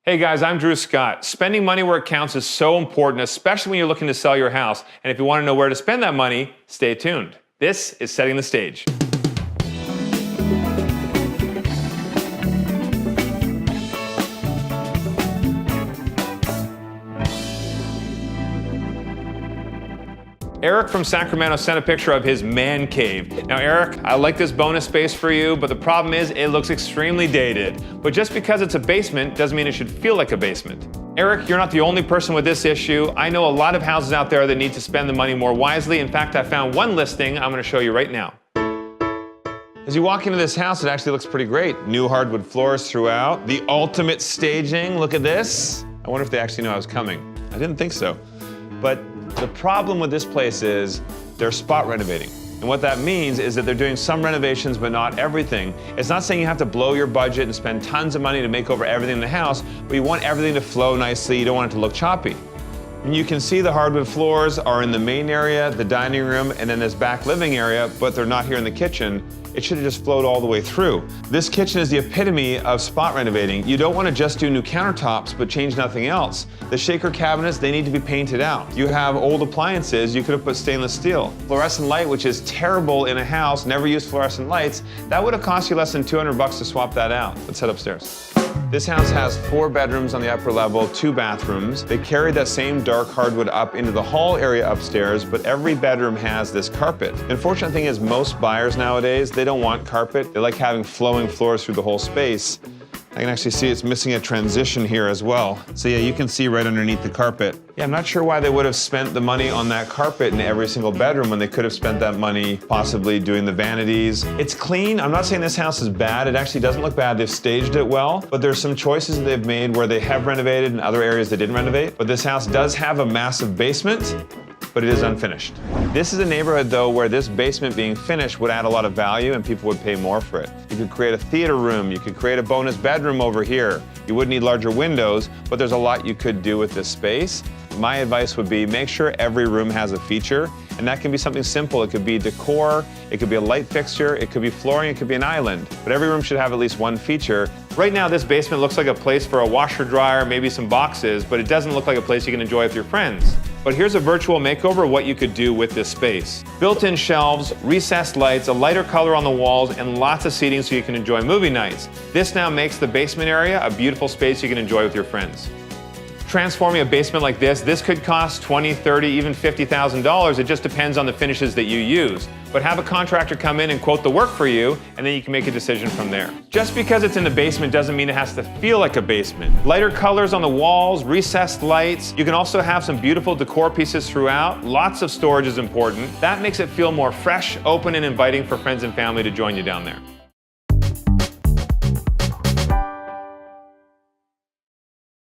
Hey guys, I'm Drew Scott. Spending money where it counts is so important, especially when you're looking to sell your house. And if you want to know where to spend that money, stay tuned. This is Setting the Stage. Eric from Sacramento sent a picture of his man cave. Now Eric, I like this bonus space for you, but the problem is it looks extremely dated. But just because it's a basement doesn't mean it should feel like a basement. Eric, you're not the only person with this issue. I know a lot of houses out there that need to spend the money more wisely. In fact, I found one listing I'm going to show you right now. As you walk into this house, it actually looks pretty great. New hardwood floors throughout. The ultimate staging, look at this. I wonder if they actually knew I was coming. I didn't think so. But the problem with this place is they're spot renovating. And what that means is that they're doing some renovations, but not everything. It's not saying you have to blow your budget and spend tons of money to make over everything in the house, but you want everything to flow nicely. You don't want it to look choppy. And you can see the hardwood floors are in the main area, the dining room, and then this back living area, but they're not here in the kitchen. It should have just flowed all the way through. This kitchen is the epitome of spot renovating. You don't want to just do new countertops, but change nothing else. The shaker cabinets, they need to be painted out. You have old appliances, you could have put stainless steel. Fluorescent light, which is terrible in a house, never use fluorescent lights, that would have cost you less than $200 to swap that out. Let's head upstairs. This house has 4 bedrooms on the upper level, 2 bathrooms. They carried that same dark hardwood up into the hall area upstairs, but every bedroom has this carpet. The unfortunate thing is most buyers nowadays, they don't want carpet. They like having flowing floors through the whole space. I can actually see it's missing a transition here as well. So yeah, you can see right underneath the carpet. Yeah, I'm not sure why they would have spent the money on that carpet in every single bedroom when they could have spent that money possibly doing the vanities. It's clean. I'm not saying this house is bad. It actually doesn't look bad. They've staged it well, but there's some choices that they've made where they have renovated and other areas they didn't renovate. But this house does have a massive basement, but it is unfinished. This is a neighborhood though where this basement being finished would add a lot of value and people would pay more for it. You could create a theater room, you could create a bonus bedroom over here. You would need larger windows, but there's a lot you could do with this space. My advice would be make sure every room has a feature, and that can be something simple. It could be decor, it could be a light fixture, it could be flooring, it could be an island. But every room should have at least one feature. Right now, this basement looks like a place for a washer dryer, maybe some boxes, but it doesn't look like a place you can enjoy with your friends. But here's a virtual makeover of what you could do with this space. Built-in shelves, recessed lights, a lighter color on the walls, and lots of seating so you can enjoy movie nights. This now makes the basement area a beautiful space you can enjoy with your friends. Transforming a basement like this could cost $20, $30, even $50,000. It just depends on the finishes that you use. But have a contractor come in and quote the work for you, and then you can make a decision from there. Just because it's in the basement doesn't mean it has to feel like a basement. Lighter colors on the walls, recessed lights. You can also have some beautiful decor pieces throughout. Lots of storage is important. That makes it feel more fresh, open, and inviting for friends and family to join you down there.